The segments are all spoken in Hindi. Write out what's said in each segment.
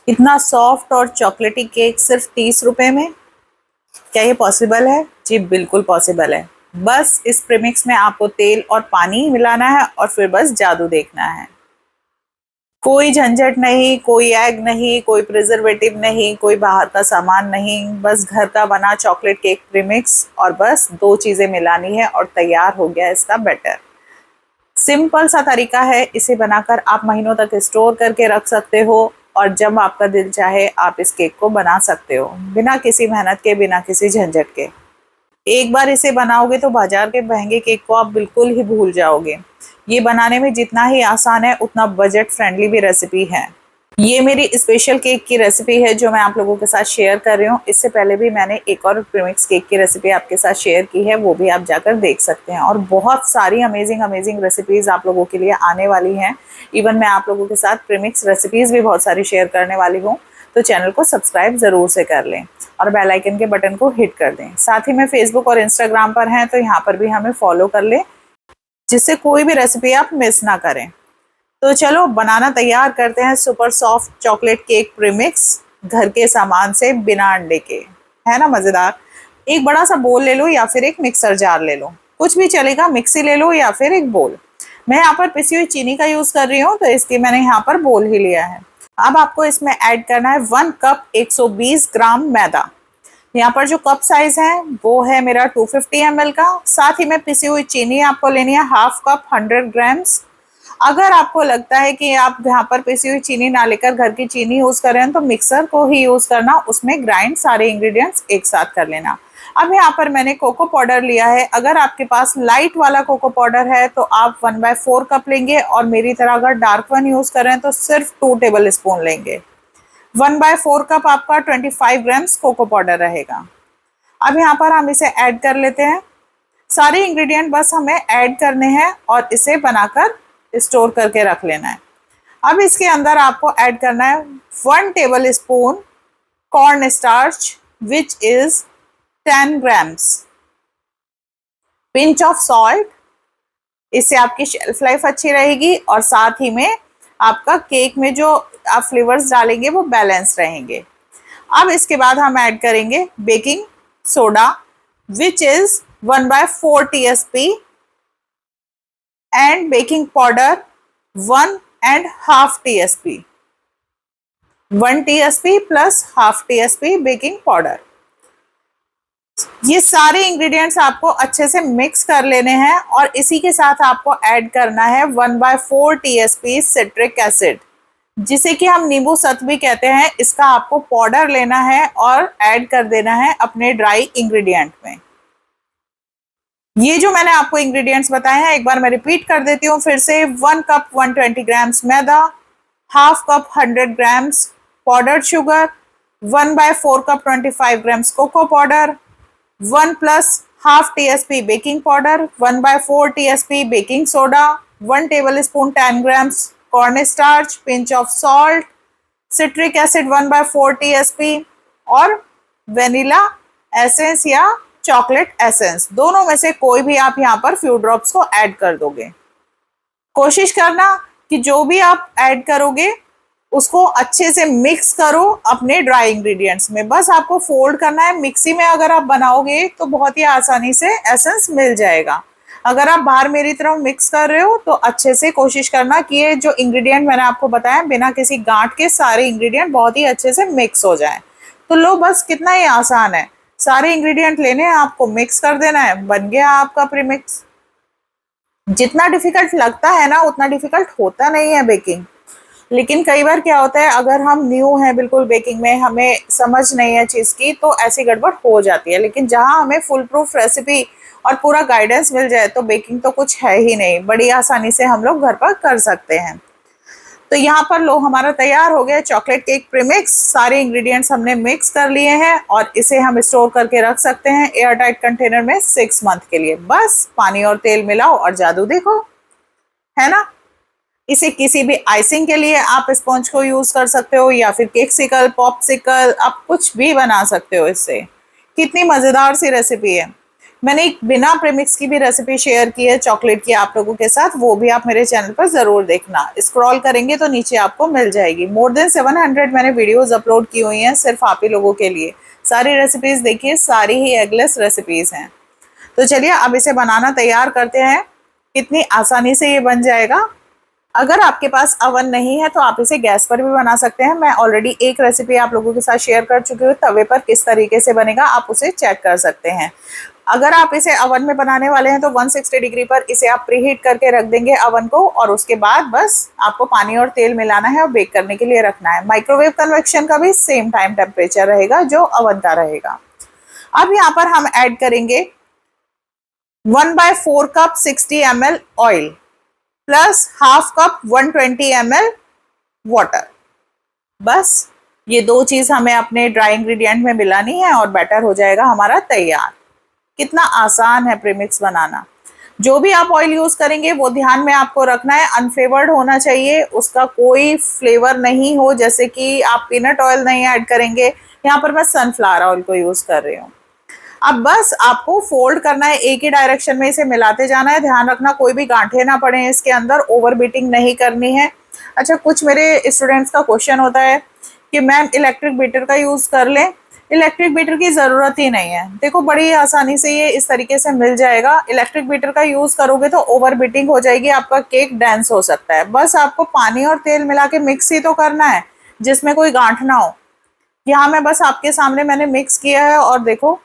इतना सॉफ्ट और चॉकलेटी केक सिर्फ 30 रुपए में, क्या ये पॉसिबल है? जी बिल्कुल पॉसिबल है। बस इस प्रीमिक्स में आपको तेल और पानी मिलाना है और फिर बस जादू देखना है। कोई झंझट नहीं, कोई एग नहीं, कोई प्रिजर्वेटिव नहीं, कोई बाहर का सामान नहीं, बस घर का बना चॉकलेट केक प्रीमिक्स और बस दो चीजें मिलानी है और तैयार हो गया इसका बैटर। सिंपल सा तरीका है, इसे बनाकर आप महीनों तक स्टोर करके रख सकते हो और जब आपका दिल चाहे आप इस केक को बना सकते हो, बिना किसी मेहनत के, बिना किसी झंझट के। एक बार इसे बनाओगे तो बाजार के महंगे केक को आप बिल्कुल ही भूल जाओगे। ये बनाने में जितना ही आसान है उतना बजट फ्रेंडली भी रेसिपी है। ये मेरी स्पेशल केक की रेसिपी है जो मैं आप लोगों के साथ शेयर कर रही हूँ। इससे पहले भी मैंने एक और प्रीमिक्स केक की रेसिपी आपके साथ शेयर की है, वो भी आप जाकर देख सकते हैं। और बहुत सारी अमेजिंग अमेजिंग रेसिपीज आप लोगों के लिए आने वाली हैं। इवन मैं आप लोगों के साथ प्रीमिक्स रेसिपीज भी बहुत सारी शेयर करने वाली हूँ। तो चैनल को सब्सक्राइब जरूर से कर लें और बेल आइकन के बटन को हिट कर दें। साथ ही में फेसबुक और इंस्टाग्राम पर हैं तो यहाँ पर भी हमें फॉलो कर लें, जिससे कोई भी रेसिपी आप मिस ना करें। तो चलो बनाना तैयार करते हैं super soft chocolate cake premix घर के सामान से, बिना अंडे के। है ना मजेदार? एक बड़ा सा बोल ले लो या फिर एक मिक्सर जार ले लो, कुछ भी चलेगा। मिक्सी ले लो या फिर एक बोल। मैं यहाँ पर पिसी हुई चीनी का यूज कर रही हूँ तो इसकी मैंने यहाँ पर बोल ही लिया है। अब आपको इसमें ऐड करना है 1 कप 120 ग्राम मैदा। यहाँ पर जो कप साइज है वो है मेरा 250 ml का। साथ ही में पिसी हुई चीनी आपको लेनी है हाफ कप 100 ग्राम्स। अगर आपको लगता है कि आप यहाँ पर पिसी हुई चीनी ना लेकर घर की चीनी यूज कर रहे हैं तो मिक्सर को ही यूज करना, उसमें ग्राइंड सारे इंग्रेडिएंट्स एक साथ कर लेना। अब यहाँ पर मैंने कोको पाउडर लिया है। अगर आपके पास लाइट वाला कोको पाउडर है तो आप 1/4 कप लेंगे और मेरी तरह अगर डार्क वन यूज कर रहे हैं तो सिर्फ 2 टेबल स्पून लेंगे। 1/4 कप आपका 25 ग्राम्स कोको पाउडर रहेगा। अब यहाँ पर हम इसे ऐड कर लेते हैं। सारे इंग्रेडिएंट बस हमें ऐड करने हैं और इसे बनाकर स्टोर करके रख लेना है। अब इसके अंदर आपको ऐड करना है 1 table spoon corn starch which is 10 grams, pinch of salt, इससे आपकी शेल्फ लाइफ अच्छी रहेगी और साथ ही में आपका केक में जो आप फ्लेवर्स डालेंगे वो बैलेंस रहेंगे। अब इसके बाद हम ऐड करेंगे baking soda which is 1/4 TSP and baking powder 1.5 TSP, 1 TSP plus half TSP baking powder. ये सारे इंग्रेडिएंट्स आपको अच्छे से मिक्स कर लेने हैं और इसी के साथ आपको ऐड करना है 1/4 TSP सिट्रिक एसिड, जिसे कि हम नींबू सत्व भी कहते हैं। इसका आपको पाउडर लेना है और ऐड कर देना है अपने ड्राई इंग्रेडिएंट में। ये जो मैंने आपको इंग्रेडिएंट्स बताए हैं एक बार मैं रिपीट कर देती हूँ फिर से। 1 कप 120 ग्राम्स मैदा, half cup 100 grams powdered sugar, 1/4 cup 25 grams cocoa powder, 1 plus half TSP baking powder, 1/4 TSP baking soda, 1 tablespoon 10 grams corn starch, pinch of salt, citric acid 1/4 TSP और वेनिला एसेंस या चॉकलेट एसेंस, दोनों में से कोई भी आप यहाँ पर फ्यू ड्रॉप्स को ऐड कर दोगे। कोशिश करना कि जो भी आप ऐड करोगे उसको अच्छे से मिक्स करो अपने ड्राई इंग्रेडिएंट्स में। बस आपको फोल्ड करना है। मिक्सी में अगर आप बनाओगे तो बहुत ही आसानी से एसेंस मिल जाएगा। अगर आप बाहर मेरी तरफ मिक्स कर रहे हो तो अच्छे से कोशिश करना कि ये जो इंग्रेडिएंट मैंने आपको बताया बिना किसी गांठ के सारे इंग्रेडिएंट बहुत ही अच्छे से मिक्स हो जाए। तो लो, बस कितना ही आसान है। सारे इंग्रेडिएंट लेने हैं आपको, मिक्स कर देना है, बन गया आपका प्रीमिक्स। जितना डिफिकल्ट लगता है ना उतना डिफिकल्ट होता नहीं है बेकिंग। लेकिन कई बार क्या होता है, अगर हम न्यू हैं बिल्कुल बेकिंग में, हमें समझ नहीं है चीज़ की, तो ऐसी गड़बड़ हो जाती है। लेकिन जहाँ हमें फुल प्रूफ रेसिपी और पूरा गाइडेंस मिल जाए तो बेकिंग तो कुछ है ही नहीं, बड़ी आसानी से हम लोग घर पर कर सकते हैं। तो यहाँ पर लो हमारा तैयार हो गया चॉकलेट केक प्रीमिक्स। सारे इंग्रेडिएंट्स हमने मिक्स कर लिए हैं और इसे हम स्टोर करके रख सकते हैं एयर टाइट कंटेनर में 6 मंथ के लिए। बस पानी और तेल मिलाओ और जादू देखो, है ना। इसे किसी भी आइसिंग के लिए आप स्पंज को यूज कर सकते हो या फिर केकसिकल, पॉपसिकल, आप कुछ भी बना सकते हो इससे। कितनी मजेदार सी रेसिपी है। मैंने एक बिना प्रीमिक्स की भी रेसिपी शेयर की है चॉकलेट की आप लोगों के साथ, वो भी आप मेरे चैनल पर जरूर देखना। स्क्रॉल करेंगे तो नीचे आपको मिल जाएगी। मोर देन 700 मैंने वीडियोस अपलोड की हुई हैं सिर्फ आप ही लोगों के लिए। सारी रेसिपीज देखिए, सारी ही एगलेस रेसिपीज हैं। तो चलिए अब इसे बनाना तैयार करते हैं। कितनी आसानी से ये बन जाएगा। अगर आपके पास अवन नहीं है तो आप इसे गैस पर भी बना सकते हैं। मैं ऑलरेडी एक रेसिपी आप लोगों के साथ शेयर कर चुकी हूँ, तवे पर किस तरीके से बनेगा आप उसे चेक कर सकते हैं। अगर आप इसे अवन में बनाने वाले हैं तो 160 डिग्री पर इसे आप प्रीहीट करके रख देंगे अवन को, और उसके बाद बस आपको पानी और तेल मिलाना है और बेक करने के लिए रखना है। माइक्रोवेव कन्वेक्शन का भी सेम टाइम टेम्परेचर रहेगा जो अवन का रहेगा। अब यहाँ पर हम ऐड करेंगे 1/4 cup 60 ml oil plus half cup 120 ml water. बस ये दो चीज हमें अपने ड्राई इंग्रेडिएंट में मिलानी है और बैटर हो जाएगा हमारा तैयार। कितना आसान है प्रीमिक्स बनाना। जो भी आप ऑयल यूज करेंगे वो ध्यान में आपको रखना है अनफ्लेवर्ड होना चाहिए, उसका कोई फ्लेवर नहीं हो। जैसे कि आप पीनट ऑयल नहीं ऐड करेंगे, यहाँ पर मैं सनफ्लावर ऑयल को यूज कर रही हूँ। अब बस आपको फोल्ड करना है, एक ही डायरेक्शन में इसे मिलाते जाना है। ध्यान रखना कोई भी गांठे ना पड़े इसके अंदर, ओवर बीटिंग नहीं करनी है। अच्छा, कुछ मेरे स्टूडेंट्स का क्वेश्चन होता है कि मैम इलेक्ट्रिक बीटर का यूज कर लें। इलेक्ट्रिक बीटर की जरूरत ही नहीं है। देखो बड़ी आसानी से ये इस तरीके से मिल जाएगा। इलेक्ट्रिक बीटर का यूज करोगे तो ओवर बीटिंग हो जाएगी, आपका केक डेंस हो सकता है। बस आपको पानी और तेल मिला के मिक्स ही तो करना है जिसमें कोई गांठ ना हो। यहाँ मैं बस आपके सामने मैंने मिक्स किया है और देखो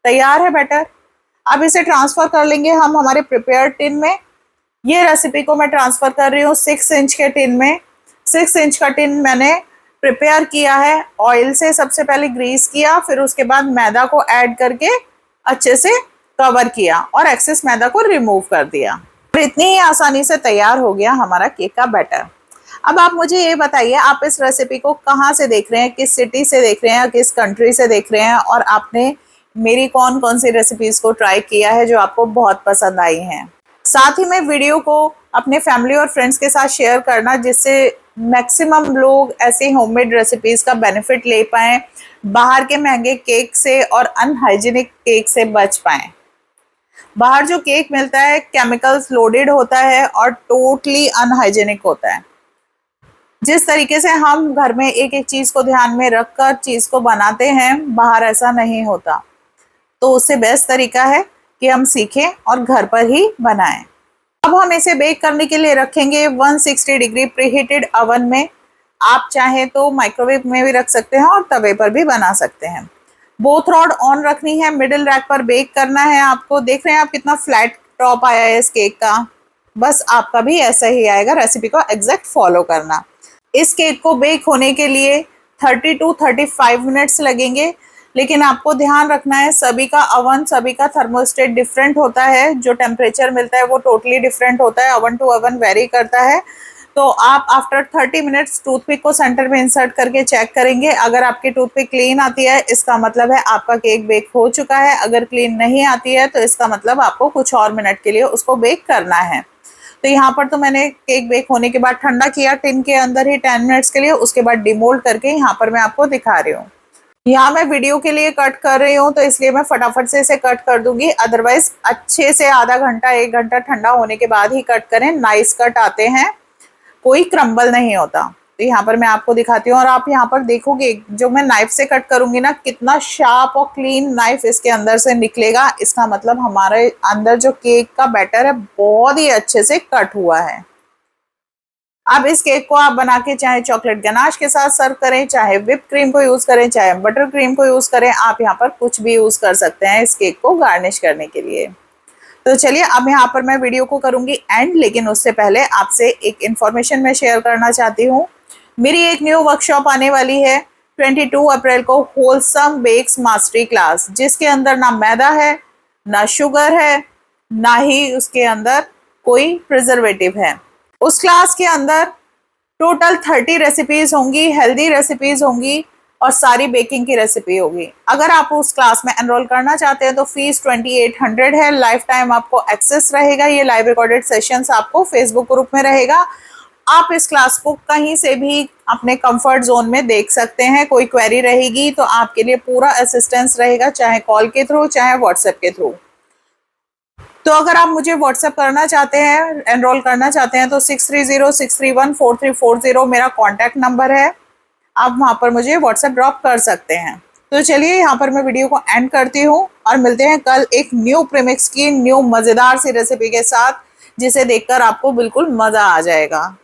तैयार है बैटर। अब इसे ट्रांसफर कर लेंगे हम हमारे प्रिपेयर टिन में। ये रेसिपी को मैं ट्रांसफर कर रही हूँ 6 इंच के टिन में। 6 इंच का टिन मैंने प्रिपेयर किया है ऑयल से, सबसे पहले ग्रीस किया, फिर उसके बाद मैदा को ऐड करके अच्छे से कवर किया और एक्सेस मैदा को रिमूव कर दिया। और इतनी ही आसानी से तैयार हो गया हमारा केक का बैटर। अब आप मुझे ये बताइए, आप इस रेसिपी को कहाँ से देख रहे हैं, किस सिटी से देख रहे हैं, किस कंट्री से देख रहे हैं, और आपने मेरी कौन कौन सी रेसिपीज को ट्राई किया है जो आपको बहुत पसंद आई हैं। साथ ही में वीडियो को अपने फैमिली और फ्रेंड्स के साथ शेयर करना जिससे मैक्सिमम लोग ऐसे होममेड रेसिपीज का बेनिफिट ले पाएं, बाहर के महंगे केक से और अनहाइजीनिक केक से बच पाएं। बाहर जो केक मिलता है केमिकल्स लोडेड होता है और टोटली अनहाइजीनिक होता है। जिस तरीके से हम घर में एक एक चीज को ध्यान में रखकर चीज को बनाते हैं, बाहर ऐसा नहीं होता। तो उससे बेस्ट तरीका है कि हम सीखें और घर पर ही बनाएं। अब हम इसे बेक करने के लिए रखेंगे 160 डिग्री प्रीहीटेड ओवन में। आप चाहें तो माइक्रोवेव में भी रख सकते हैं और तवे पर भी बना सकते हैं। बोथ रॉड ऑन रखनी है, मिडिल रैक पर बेक करना है आपको। देख रहे हैं आप कितना फ्लैट टॉप आया है इस केक का। बस आपका भी ऐसा ही आएगा, रेसिपी को एग्जैक्ट फॉलो करना। इस केक को बेक होने के लिए 30 to 35 मिनट्स लगेंगे। लेकिन आपको ध्यान रखना है सभी का अवन, सभी का थर्मोस्टेट डिफरेंट होता है। जो टेम्परेचर मिलता है वो टोटली डिफरेंट होता है, अवन टू अवन वेरी करता है। तो आप आफ्टर 30 मिनट्स टूथपिक को सेंटर में इंसर्ट करके चेक करेंगे। अगर आपकी टूथपिक क्लीन आती है इसका मतलब है आपका केक बेक हो चुका है। अगर क्लीन नहीं आती है तो इसका मतलब आपको कुछ और मिनट के लिए उसको बेक करना है। तो यहाँ पर तो मैंने केक बेक होने के बाद ठंडा किया टिन के अंदर ही 10 मिनट्स के लिए, उसके बाद डिमोल्ड करके यहाँ पर मैं आपको दिखा रही हूँ। यहाँ मैं वीडियो के लिए कट कर रही हूँ तो इसलिए मैं फटाफट से इसे कट कर दूंगी। अदरवाइज अच्छे से आधा घंटा 1 घंटा ठंडा होने के बाद ही कट करें, नाइस कट आते हैं, कोई क्रम्बल नहीं होता। तो यहाँ पर मैं आपको दिखाती हूँ और आप यहाँ पर देखोगे जो मैं नाइफ से कट करूंगी ना, कितना शार्प और क्लीन नाइफ इसके अंदर से निकलेगा। इसका मतलब हमारे अंदर जो केक का बैटर है बहुत ही अच्छे से कट हुआ है। अब इस केक को आप बना के चाहे चॉकलेट गनाश के साथ सर्व करें, चाहे व्हिप क्रीम को यूज करें, चाहे बटर क्रीम को यूज करें, आप यहाँ पर कुछ भी यूज कर सकते हैं इस केक को गार्निश करने के लिए। तो चलिए अब यहाँ पर मैं वीडियो को करूंगी एंड, लेकिन उससे पहले आपसे एक इन्फॉर्मेशन मैं शेयर करना चाहती हूँ। मेरी एक न्यू वर्कशॉप आने वाली है 22 अप्रैल को, होलसम बेक्स मास्टरी क्लास, जिसके अंदर ना मैदा है, ना शुगर है, ना ही उसके अंदर कोई प्रिजर्वेटिव है। उस क्लास के अंदर टोटल 30 रेसिपीज होंगी, हेल्दी रेसिपीज होंगी और सारी बेकिंग की रेसिपी होगी। अगर आप उस क्लास में एनरोल करना चाहते हैं तो फीस 2800 है। लाइफ टाइम आपको एक्सेस रहेगा, ये लाइव रिकॉर्डेड सेशंस आपको फेसबुक ग्रुप में रहेगा। आप इस क्लास को कहीं से भी अपने कंफर्ट जोन में देख सकते हैं। कोई क्वेरी रहेगी तो आपके लिए पूरा असिस्टेंस रहेगा, चाहे कॉल के थ्रू चाहे व्हाट्सएप के थ्रू। तो अगर आप मुझे व्हाट्सएप करना चाहते हैं, एनरोल करना चाहते हैं, तो 6306314340 मेरा कॉन्टैक्ट नंबर है। आप वहां पर मुझे व्हाट्सएप ड्रॉप कर सकते हैं। तो चलिए यहाँ पर मैं वीडियो को एंड करती हूँ और मिलते हैं कल एक न्यू प्रीमिक्स की न्यू मजेदार सी रेसिपी के साथ, जिसे देखकर आपको बिल्कुल मजा आ जाएगा।